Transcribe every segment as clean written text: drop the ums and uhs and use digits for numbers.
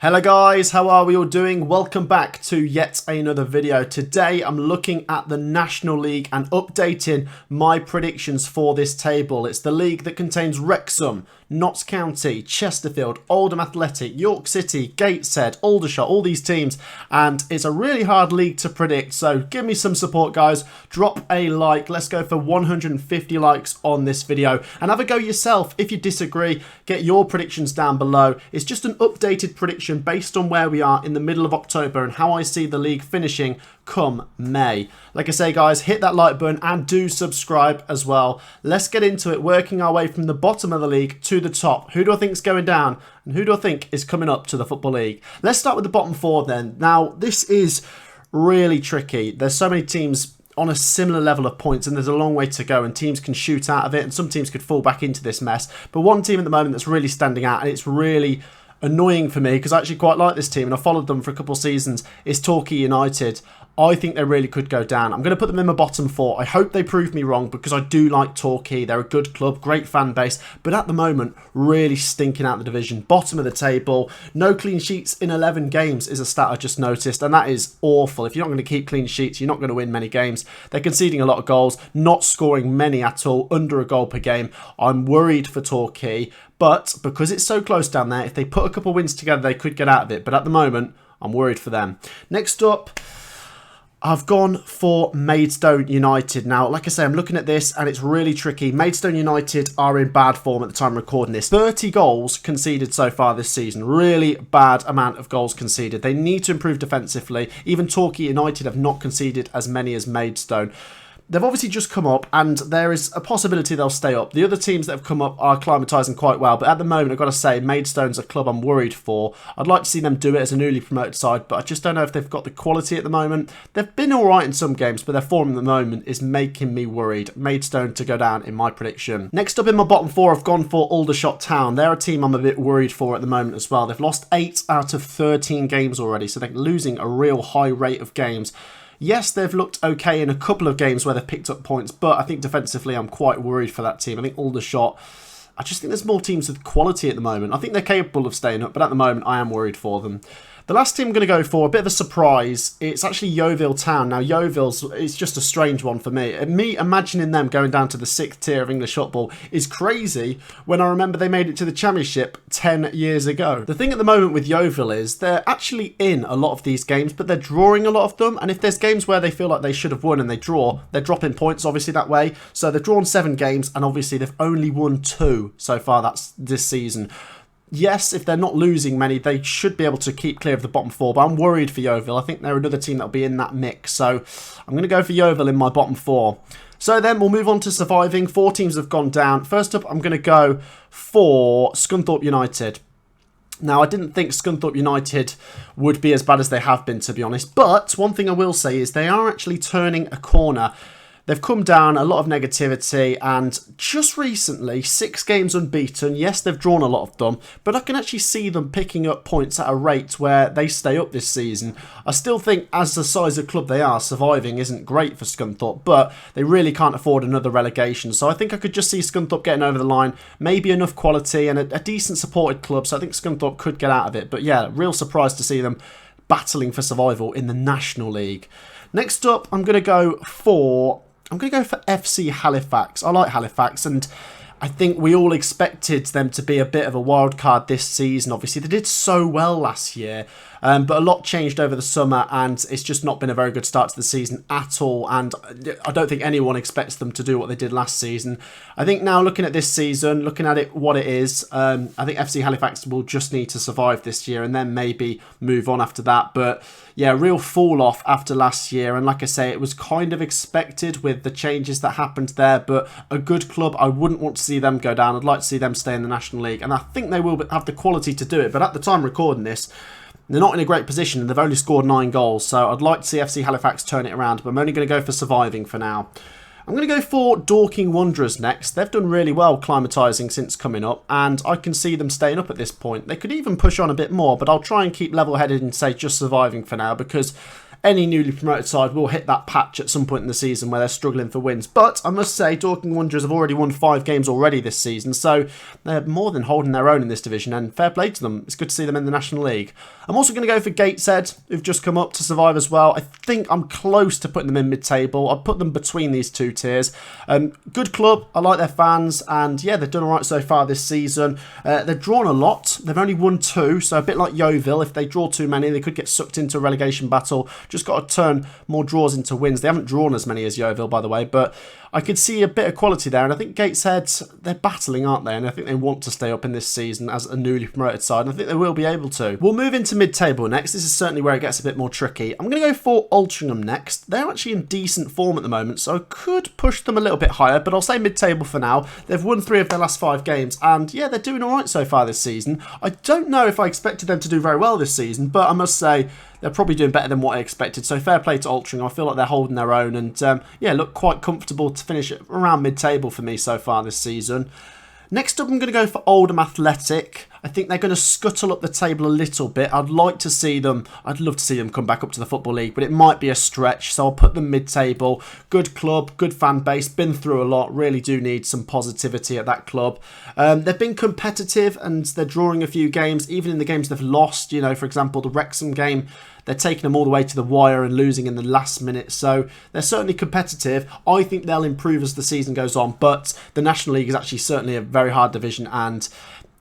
Hello guys, how are we all doing? Welcome back to yet another video. Today I'm looking at the National League and updating my predictions for this table. It's the league that contains Wrexham, Notts County, Chesterfield, Oldham Athletic, York City, Gateshead, Aldershot, all these teams, and it's a really hard league to predict, so give me some support guys. Drop a like, let's go for 150 likes on this video, and have a go yourself. If you disagree, get your predictions down below. It's just an updated prediction based on where we are in the middle of October and how I see the league finishing come May. Like I say guys, hit that like button and do subscribe as well. Let's get into it, working our way from the bottom of the league to the top. Who do I think is going down and who do I think is coming up to the Football League? Let's start with the bottom four then. Now this is really tricky. There's so many teams on a similar level of points and there's a long way to go and teams can shoot out of it and some teams could fall back into this mess. But one team at the moment that's really standing out, and it's really annoying for me because I actually quite like this team and I followed them for a couple of seasons, is Torquay United. I think they really could go down. I'm going to put them in my bottom four. I hope they prove me wrong because I do like Torquay. They're a good club, great fan base, but at the moment, really stinking out the division. Bottom of the table, no clean sheets in 11 games is a stat I just noticed, and that is awful. If you're not going to keep clean sheets, you're not going to win many games. They're conceding a lot of goals, not scoring many at all, under a goal per game. I'm worried for Torquay, but because it's so close down there, if they put a couple of wins together, they could get out of it. But at the moment, I'm worried for them. Next up, I've gone for Maidstone United. Now, like I say, I'm looking at this and it's really tricky. Maidstone United are in bad form at the time of recording this. 30 goals conceded so far this season. Really bad amount of goals conceded. They need to improve defensively. Even Torquay United have not conceded as many as Maidstone. They've obviously just come up and there is a possibility they'll stay up. The other teams that have come up are acclimatising quite well, but at the moment I've got to say Maidstone's a club I'm worried for. I'd like to see them do it as a newly promoted side, but I just don't know if they've got the quality at the moment. They've been alright in some games, but their form at the moment is making me worried. Maidstone to go down in my prediction. Next up in my bottom four, I've gone for Aldershot Town. They're a team I'm a bit worried for at the moment as well. They've lost 8 out of 13 games already, so they're losing a real high rate of games. Yes, they've looked okay in a couple of games where they've picked up points, but I think defensively I'm quite worried for that team. I think Aldershot, I just think there's more teams with quality at the moment. I think they're capable of staying up, but at the moment I am worried for them. The last team I'm going to go for, a bit of a surprise, it's actually Yeovil Town. Now, Yeovil's, it's just a strange one for me. Me imagining them going down to the 6th tier of English football is crazy when I remember they made it to the Championship 10 years ago. The thing at the moment with Yeovil is they're actually in a lot of these games, but they're drawing a lot of them. And if there's games where they feel like they should have won and they draw, they're dropping points, obviously, that way. So they've drawn 7 games, and obviously they've only won 2 so far that's this season. Yes, if they're not losing many, they should be able to keep clear of the bottom 4, but I'm worried for Yeovil. I think they're another team that'll be in that mix, so I'm going to go for Yeovil in my bottom 4. So then we'll move on to surviving. 4 teams have gone down. First up, I'm going to go for Scunthorpe United. Now, I didn't think Scunthorpe United would be as bad as they have been, to be honest, but one thing I will say is they are actually turning a corner. They've come down, a lot of negativity, and just recently, 6 games unbeaten. Yes, they've drawn a lot of them, but I can actually see them picking up points at a rate where they stay up this season. I still think, as the size of club they are, surviving isn't great for Scunthorpe, but they really can't afford another relegation. So I think I could just see Scunthorpe getting over the line, maybe enough quality and a decent supported club, so I think Scunthorpe could get out of it. But yeah, real surprise to see them battling for survival in the National League. Next up, I'm going to go for FC Halifax. I like Halifax, and I think we all expected them to be a bit of a wild card this season. Obviously, they did so well last year, but a lot changed over the summer, and it's just not been a very good start to the season at all, and I don't think anyone expects them to do what they did last season. I think now, looking at this season, looking at it what it is, I think FC Halifax will just need to survive this year and then maybe move on after that. But yeah, real fall off after last year, and like I say, it was kind of expected with the changes that happened there, but a good club. I wouldn't want to see them go down. I'd like to see them stay in the National League, and I think they will have the quality to do it, but at the time recording this, they're not in a great position and they've only scored 9 goals, so I'd like to see FC Halifax turn it around, but I'm only going to go for surviving for now. I'm going to go for Dorking Wanderers next. They've done really well climatising since coming up, and I can see them staying up at this point. They could even push on a bit more, but I'll try and keep level-headed and say just surviving for now, because any newly promoted side will hit that patch at some point in the season where they're struggling for wins. But I must say, Dorking Wanderers have already won 5 games already this season, so they're more than holding their own in this division, and fair play to them. It's good to see them in the National League. I'm also going to go for Gateshead, who've just come up to survive as well. I think I'm close to putting them in mid-table. I'd put them between these 2 tiers. Good club, I like their fans, and yeah, they've done alright so far this season. They've drawn a lot. They've only won 2, so a bit like Yeovil, if they draw too many, they could get sucked into a relegation battle. Just got to turn more draws into wins. They haven't drawn as many as Yeovil, by the way, but I could see a bit of quality there, and I think Gateshead, they're battling, aren't they? And I think they want to stay up in this season as a newly promoted side, and I think they will be able to. We'll move into mid-table next. This is certainly where it gets a bit more tricky. I'm going to go for Altrincham next. They're actually in decent form at the moment, so I could push them a little bit higher, but I'll say mid-table for now. They've won 3 of their last 5 games, and yeah, they're doing alright so far this season. I don't know if I expected them to do very well this season, but I must say, they're probably doing better than what I expected. So fair play to Altrincham. I feel like they're holding their own, and yeah, look quite comfortable to finish around mid-table for me so far this season. Next up, I'm going to go for Oldham Athletic. I think they're going to scuttle up the table a little bit. I'd love to see them come back up to the Football League, but it might be a stretch, so I'll put them mid-table. Good club, good fan base, been through a lot, really do need some positivity at that club. They've been competitive, and they're drawing a few games, even in the games they've lost. You know, for example, the Wrexham game, they're taking them all the way to the wire and losing in the last minute, so they're certainly competitive. I think they'll improve as the season goes on, but the National League is actually certainly a very hard division, and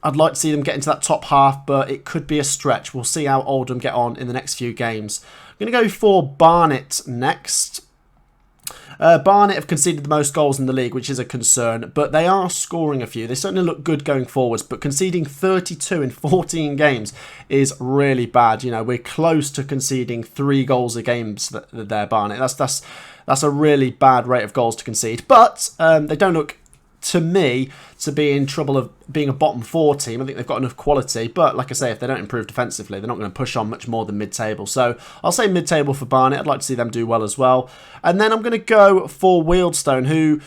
I'd like to see them get into that top half, but it could be a stretch. We'll see how Oldham get on in the next few games. I'm going to go for Barnet next. Barnet have conceded the most goals in the league, which is a concern, but they are scoring a few. They certainly look good going forwards, but conceding 32 in 14 games is really bad. You know, we're close to conceding 3 goals a game there, Barnet. That's a really bad rate of goals to concede, but they don't look, to me, to be in trouble of being a bottom 4 team. I think they've got enough quality, but like I say, if they don't improve defensively, they're not going to push on much more than mid-table. So I'll say mid-table for Barnet. I'd like to see them do well as well. And then I'm going to go for Wealdstone, who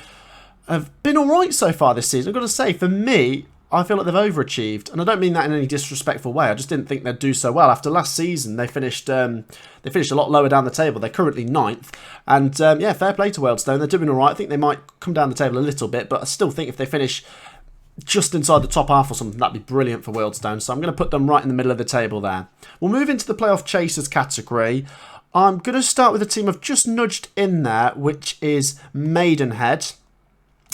have been alright so far this season. I've got to say, for me, I feel like they've overachieved, and I don't mean that in any disrespectful way. I just didn't think they'd do so well. After last season, they finished a lot lower down the table. They're currently 9th, and yeah, fair play to Wealdstone. They're doing all right. I think they might come down the table a little bit, but I still think if they finish just inside the top half or something, that'd be brilliant for Wealdstone. So I'm going to put them right in the middle of the table there. We'll move into the playoff chasers category. I'm going to start with a team I've just nudged in there, which is Maidenhead.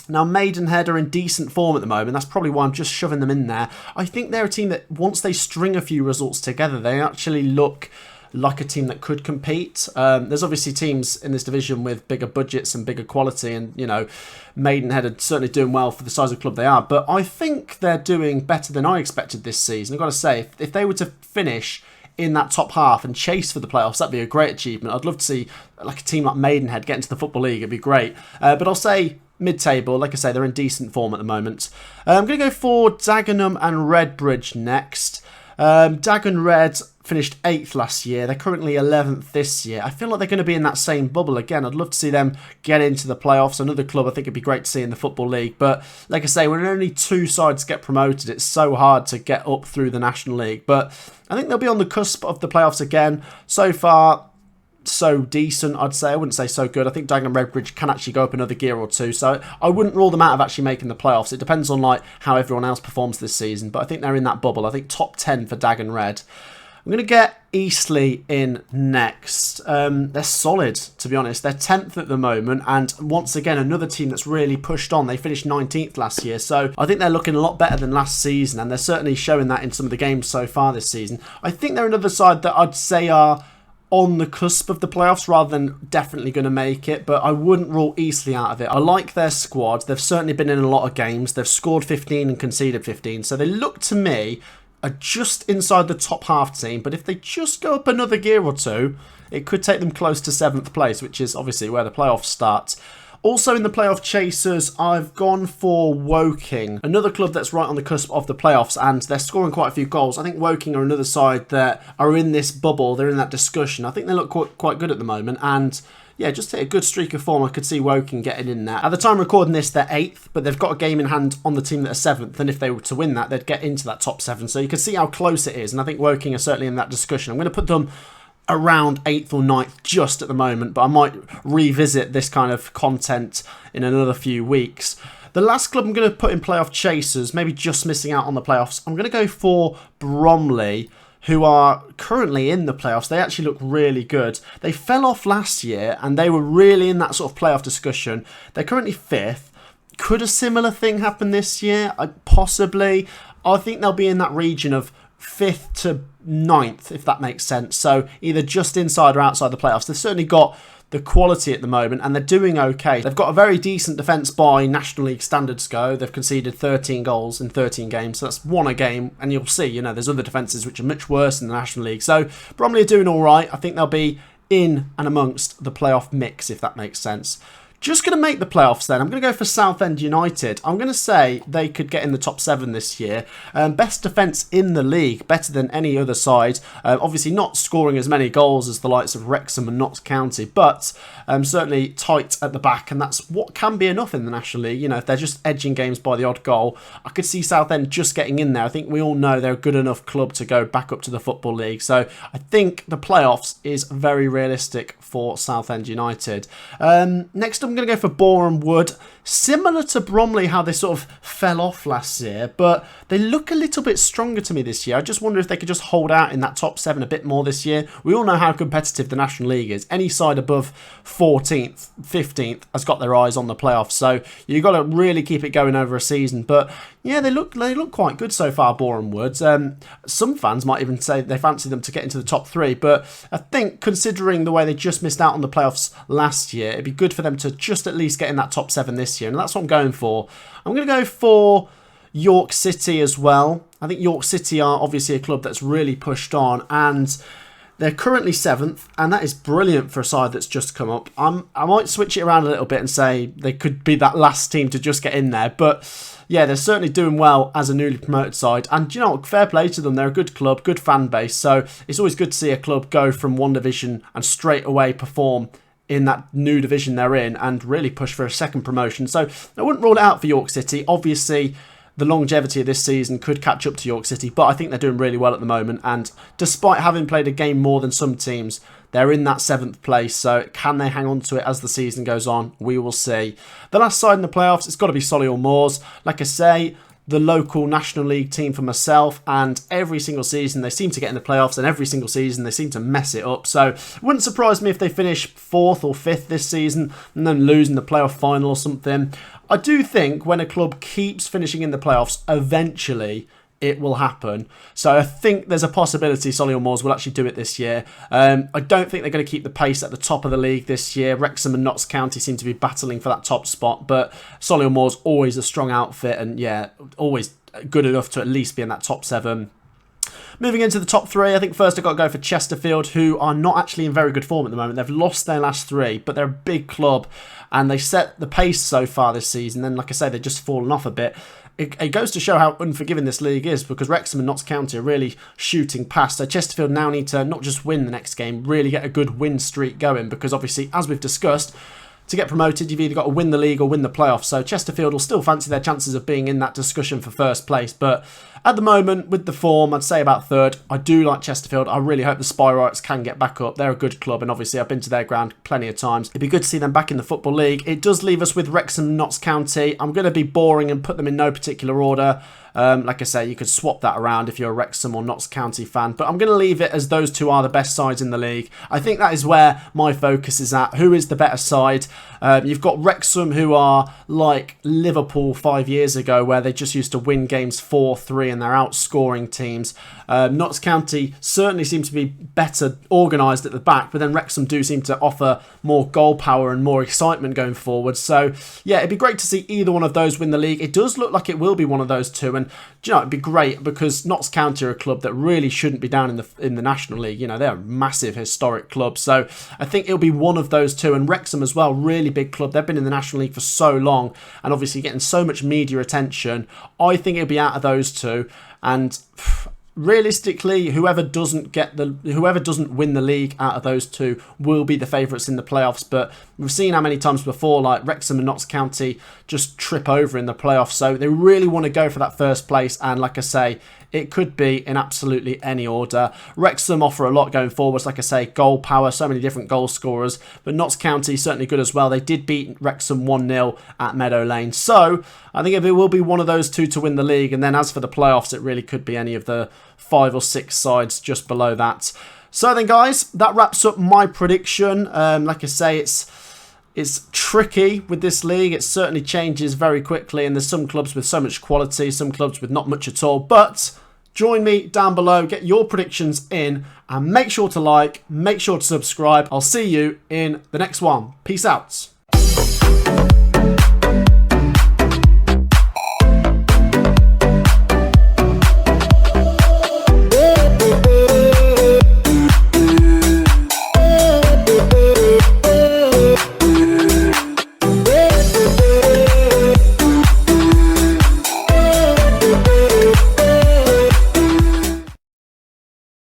Now, Maidenhead are in decent form at the moment. That's probably why I'm just shoving them in there. I think they're a team that, once they string a few results together, they actually look like a team that could compete. There's obviously teams in this division with bigger budgets and bigger quality, and, you know, Maidenhead are certainly doing well for the size of club they are. But I think they're doing better than I expected this season. I've got to say, if they were to finish in that top half and chase for the playoffs, that'd be a great achievement. I'd love to see like a team like Maidenhead get into the Football League. It'd be great. But I'll say mid-table. Like I say, they're in decent form at the moment. I'm going to go for Dagenham and Redbridge next. Dagenham Red finished 8th last year. They're currently 11th this year. I feel like they're going to be in that same bubble again. I'd love to see them get into the playoffs. Another club I think it'd be great to see in the Football League. But like I say, when only 2 sides get promoted, it's so hard to get up through the National League. But I think they'll be on the cusp of the playoffs again. So far, so decent, I'd say. I wouldn't say so good. I think Dagenham Redbridge can actually go up another gear or 2, so I wouldn't rule them out of actually making the playoffs. It depends on like how everyone else performs this season, but I think they're in that bubble. I think top 10 for Dagenham Red. I'm going to get Eastleigh in next. They're solid, to be honest. They're 10th at the moment, and once again, another team that's really pushed on. They finished 19th last year, so I think they're looking a lot better than last season, and they're certainly showing that in some of the games so far this season. I think they're another side that I'd say are on the cusp of the playoffs rather than definitely going to make it, but I wouldn't rule Eastleigh out of it. I like their squad. They've certainly been in a lot of games. They've scored 15 and conceded 15, so they look to me are just inside the top half team, but if they just go up another gear or 2, it could take them close to 7th place, which is obviously where the playoffs start. Also in the playoff chasers, I've gone for Woking, another club that's right on the cusp of the playoffs, and they're scoring quite a few goals. I think Woking are another side that are in this bubble. They're in that discussion. I think they look quite good at the moment, and yeah, just hit a good streak of form. I could see Woking getting in there. At the time of recording this, they're 8th, but they've got a game in hand on the team that are 7th, and if they were to win that, they'd get into that top 7. So you can see how close it is, and I think Woking are certainly in that discussion. I'm going to put them around 8th or 9th just at the moment, but I might revisit this kind of content in another few weeks. The last club I'm going to put in playoff chasers, maybe just missing out on the playoffs, I'm going to go for Bromley, who are currently in the playoffs. They actually look really good. They fell off last year and they were really in that sort of playoff discussion. They're currently 5th. Could a similar thing happen this year? Possibly. I think they'll be in that region of 5th to 9th, if that makes sense. So either just inside or outside the playoffs. They've certainly got the quality at the moment and they're doing okay. They've got a very decent defence by National League standards go. They've conceded 13 goals in 13 games, so that's 1 a game, and you'll see, there's other defences which are much worse in the National League. So Bromley are doing all right. I think they'll be in and amongst the playoff mix, if that makes sense. Just going to make the playoffs then. I'm going to go for Southend United. I'm going to say they could get in the top 7 this year. Best defence in the league, better than any other side. Obviously not scoring as many goals as the likes of Wrexham and Notts County, but certainly tight at the back, and that's what can be enough in the National League. If they're just edging games by the odd goal, I could see Southend just getting in there. I think we all know they're a good enough club to go back up to the Football League. So I think the playoffs is very realistic for Southend United. Next I'm going to go for Boreham Wood. Similar to Bromley, how they sort of fell off last year, but they look a little bit stronger to me this year. I just wonder if they could just hold out in that top 7 a bit more this year. We all know how competitive the National League is. Any side above 14th, 15th has got their eyes on the playoffs, so you've got to really keep it going over a season. But yeah, they look quite good so far, Boreham Wood. Some fans might even say they fancy them to get into the top 3, but I think considering the way they just missed out on the playoffs last year, it'd be good for them to just at least get in that top 7 this year, and that's what I'm going for. I'm going to go for York City as well. I think York City are obviously a club that's really pushed on, and they're currently 7th, and that is brilliant for a side that's just come up. I might switch it around a little bit and say they could be that last team to just get in there, but yeah, they're certainly doing well as a newly promoted side, and you know what, fair play to them. They're a good club, good fan base, so it's always good to see a club go from one division and straight away perform in that new division they're in and really push for a second promotion. So I wouldn't rule it out for York City. Obviously, the longevity of this season could catch up to York City, but I think they're doing really well at the moment, and despite having played a game more than some teams, they're in that 7th place, so can they hang on to it as the season goes on? We will see. The last side in the playoffs, it's got to be Solihull Moors. Like I say, the local National League team for myself, and every single season they seem to get in the playoffs, and every single season they seem to mess it up. So it wouldn't surprise me if they finish 4th or 5th this season and then lose in the playoff final or something. I do think when a club keeps finishing in the playoffs, eventually it will happen. So I think there's a possibility Solihull Moors will actually do it this year. I don't think they're going to keep the pace at the top of the league this year. Wrexham and Notts County seem to be battling for that top spot, but Solihull Moors always a strong outfit, and yeah, always good enough to at least be in that top 7. Moving into the top 3, I think first I've got to go for Chesterfield, who are not actually in very good form at the moment. They've lost their last 3, but they're a big club, and they set the pace so far this season. Then, like I say, they've just fallen off a bit. It goes to show how unforgiving this league is, because Wrexham and Notts County are really shooting past. So Chesterfield now need to not just win the next game, really get a good win streak going, because obviously, as we've discussed, to get promoted, you've either got to win the league or win the playoffs. So Chesterfield will still fancy their chances of being in that discussion for first place. But at the moment, with the form, I'd say about 3rd. I do like Chesterfield. I really hope the Spyrites can get back up. They're a good club, and obviously I've been to their ground plenty of times. It'd be good to see them back in the Football League. It does leave us with Wrexham and Notts County. I'm going to be boring and put them in no particular order. Like I say, you could swap that around if you're a Wrexham or Notts County fan, but I'm going to leave it as those two are the best sides in the league. I think that is where my focus is at. Who is the better side? You've got Wrexham, who are like Liverpool 5 years ago, where they just used to win games 4-3 and they're outscoring teams. Notts County certainly seem to be better organised at the back, but then Wrexham do seem to offer more goal power and more excitement going forward. So yeah, it'd be great to see either one of those win the league. It does look like it will be one of those two, and do you know, it'd be great, because Notts County are a club that really shouldn't be down in the National League. You know, they're a massive historic club, so I think it'll be one of those two. And Wrexham as well, really big club. They've been in the National League for so long, and obviously getting so much media attention. I think it'll be out of those two, and realistically, whoever doesn't win the league out of those two will be the favourites in the playoffs. But we've seen how many times before, like Wrexham and Notts County just trip over in the playoffs. So they really want to go for that first place. And like I say, it could be in absolutely any order. Wrexham offer a lot going forwards, like I say, goal power, so many different goal scorers, but Notts County certainly good as well. They did beat Wrexham 1-0 at Meadow Lane. So I think it will be one of those two to win the league, and then as for the playoffs, it really could be any of the 5 or 6 sides just below that. So then, guys, that wraps up my prediction. Like I say, it's tricky with this league. It certainly changes very quickly, and there's some clubs with so much quality, some clubs with not much at all. But join me down below, get your predictions in, and make sure to like, make sure to subscribe. I'll see you in the next one. Peace out.